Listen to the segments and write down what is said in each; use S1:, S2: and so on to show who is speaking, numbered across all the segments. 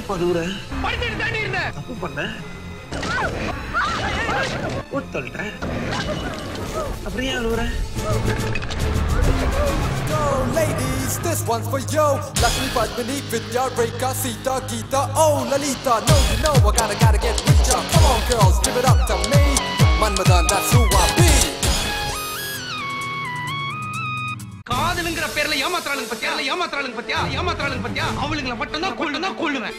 S1: படுற படிச்சிட்டு தாண்டி இருந்த தப்பு பண்ண ஒத்தல்ற அப்படியே அழுவுற
S2: Ladies, this one's for you. Luckily, but beneath it, your Reka, Sita, Gita, oh Lalita. No, you know I gotta get with ya. Come on, girls, give it up to me. Manmadan, that's who I be.
S1: காதலுங்கற பேர்ல ஏமாத்துறாளுங்க பத்தியா அவளுங்கள மட்டும் தான் கொல்லுவேன்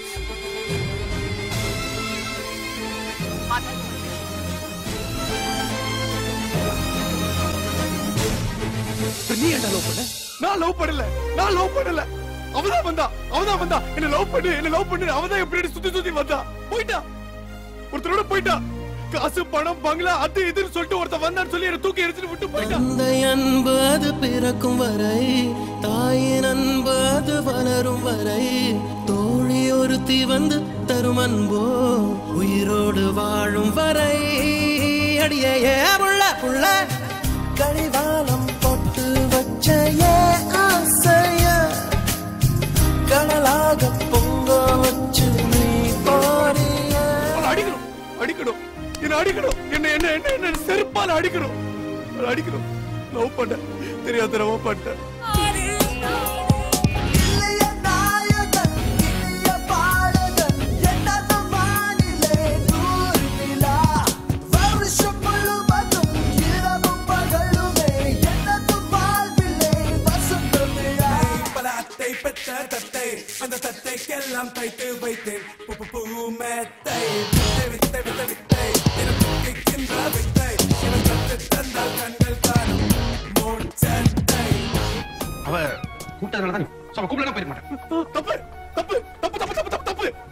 S1: நீ என்ன love பண்ண நான் love பண்ணல அவதான் வந்தா என்ன லவ் பண்ணு அவதான் எப்படி சுத்தி வந்தா போயிட்டா ஒருத்தரோட போயிட்டா காசு பணம் பங்களா அது இதுன்னு சொல்லிட்டு ஒருத்த வந்தான்னு சொல்லி என்ன தூக்கி எரிச்சிட்டு விட்டு போயிட்டா
S3: அந்த அன்பு அது பிறக்கும் வரை தாயின் அன்பு அது வளரும் வரை தோழி ஒருத்தி வந்து தரும் அன்போ உயிரோடு வாழும் வரை அடியே புள்ள கடிவாளம் போட்டு வச்ச ஆசைய கடலாக பொங்க வச்சு நீ போறிய
S1: அடிக்கணும் என்ன செருப்பால அடிக்கணும் லவ் பண்ண தெரியாதரமா பண்ண அந்த தத்தைக்கெல்லாம் தைத்து வைத்தேன் பூமெத்தை அவ கூப்பிட்டதுனாலதான் கூப்பிடலாம் போயிருக்க மாட்டேன்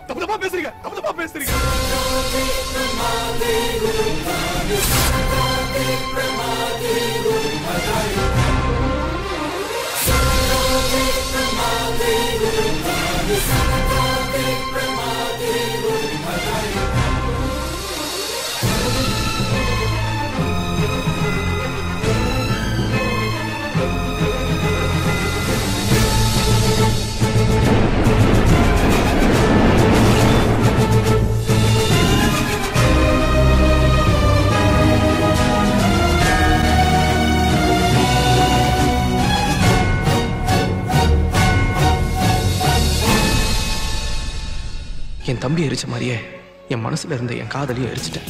S1: தப்பு பேசுறீங்க என் தம்பி எரிச்ச மாதிரியே என் மனசுல இருந்த என் காதலியும் எரிச்சிட்டேன்.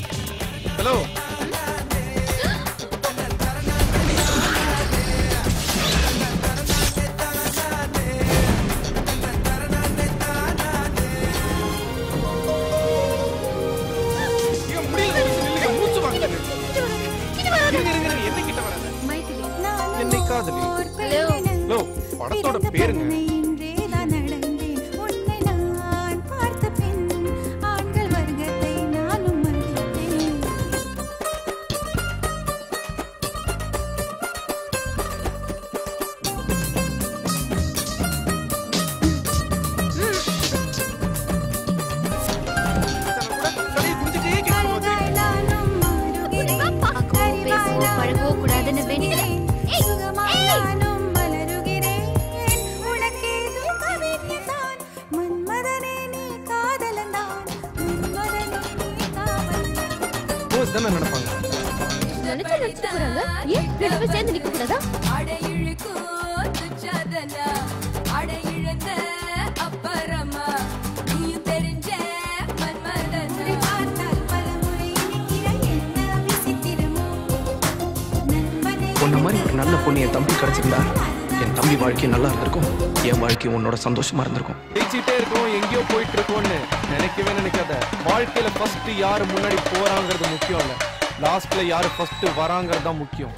S1: ஹலோ என்னை காதலி படத்தோட பேருங்க உன்ன மாதிரி ஒரு நல்ல பொண்ணு என் தம்பி கிடைச்சிருந்தா என் தம்பி வாழ்க்கை நல்லா இருந்திருக்கும், என் வாழ்க்கை உன்னோட சந்தோஷமா இருந்திருக்கும். ஜெயிச்சிட்டே இருக்கோம், எங்கேயோ போயிட்டு இருக்கோம்னு நினைக்காத. வாழ்க்கையில ஃபர்ஸ்ட் யாரு முன்னாடி போறாங்கிறது முக்கியம் இல்ல, லாஸ்ட்ல யாரு ஃபர்ஸ்ட் வராங்கிறது தான் முக்கியம்.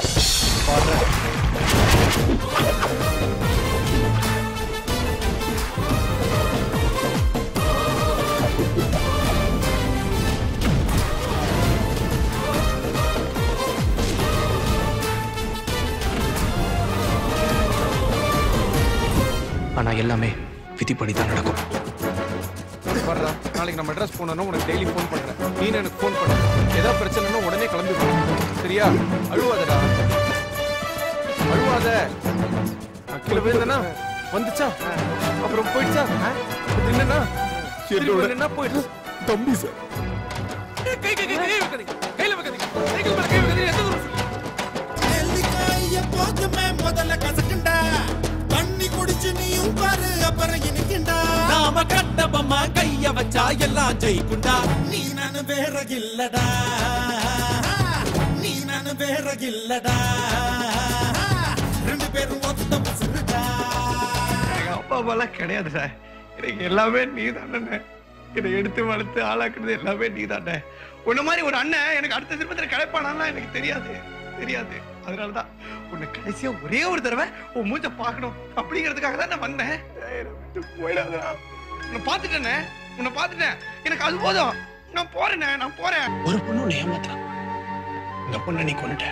S1: ஆனா எல்லாமே விதிப்படி தான் நடக்கும். வர்றா, நாளைக்கு நம்ம அட்ரஸ் போனோம்னா உனக்கு டெய்லி ஃபோன் பண்றேன், நீ எனக்கு ஃபோன் பண்ண. ஏதாவது பிரச்சனைனா உடனே கிளம்பி போ, சரியா? அழுவாதடா, அழுவாத. கீழே விழுந்தனா வந்துச்சா, அப்புறம் போயிடுச்சா, என்னன்னா என்னோட என்ன போயிடு தம்பி சார். கை கை கை வைக்காதீங்க, கையில வைக்காதீங்க, சைக்கிள் மேல கை வைக்காதீங்க. எந்த தூரம் சொல்லு.
S4: நெல்லிக்காய போதுமே முதல்ல கசக்குண்டா, தண்ணி குடிச்சு நீயும் பாரு அப்புறம் இனிக்குண்டா. நாம கட்டபமா கைய வச்சா எல்லாம் ஜெயிக்குண்டா. நீ நானு வேற இல்லடா, நீ நானு வேற இல்லடா, ரெண்டு பேரும் ஒத்த பசுடா.
S1: அப்பா அம்மாலாம் கிடையாது சார், எனக்கு எல்லாமே நீ தானே. என்னை எடுத்து வளர்த்து ஆளாக்குறது எல்லாமே நீ தானே. உன்ன மாதிரி ஒரு அண்ணன் எனக்கு அடுத்த திருப்பத்தில் கிடைப்பானாலாம் எனக்கு தெரியாது தெரியாது. அதனாலதான் உன்னை கடைசியா ஒரே ஒரு தடவை உன் மூஞ்ச பார்க்கணும் அப்படிங்கிறதுக்காக தான் நான் வந்தேன். போயிடாதா, உன்னை பார்த்துட்டேனே, உன்னை பார்த்துட்டேன், எனக்கு அது போதும். நான் போறேனே, நான் போறேன்.
S5: ஒரு பொண்ணு உன்னை ஏமாத்துறான், இந்த பொண்ணை நீ கொண்டுட்ட.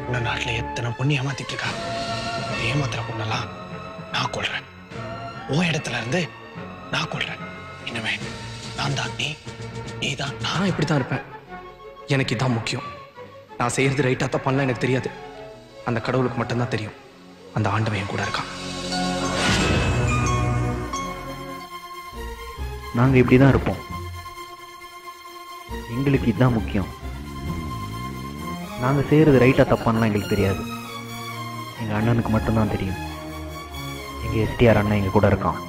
S5: இந்த நாட்டுல எத்தனை பொண்ணு ஏமாத்திட்டு இருக்கா. ஏமாத்துற பொண்ணெல்லாம் நான் கொள்றேன், உன் இடத்துல இருந்து நான் கொள்றேன். இனிமே நான் தான் நீ தான் நான். இப்படித்தான் இருப்பேன். எனக்கு இதான் முக்கியம். நான் செய்யறது ரைட்டா தப்பான்லாம் எனக்கு தெரியாது. அந்த கடவுளுக்கு மட்டும்தான் தெரியும். அந்த ஆண்டவன் என் கூட இருக்கான்.
S6: நாங்கள் இப்படி தான் இருப்போம். எங்களுக்கு இதுதான் முக்கியம். நாங்கள் செய்கிறது ரைட்டாக தப்பானலாம் எங்களுக்கு தெரியாது. எங்கள் அண்ணனுக்கு மட்டும்தான் தெரியும். எங்கள் எஸ்டிஆர் அண்ணன் எங்கள் கூட இருக்கான்.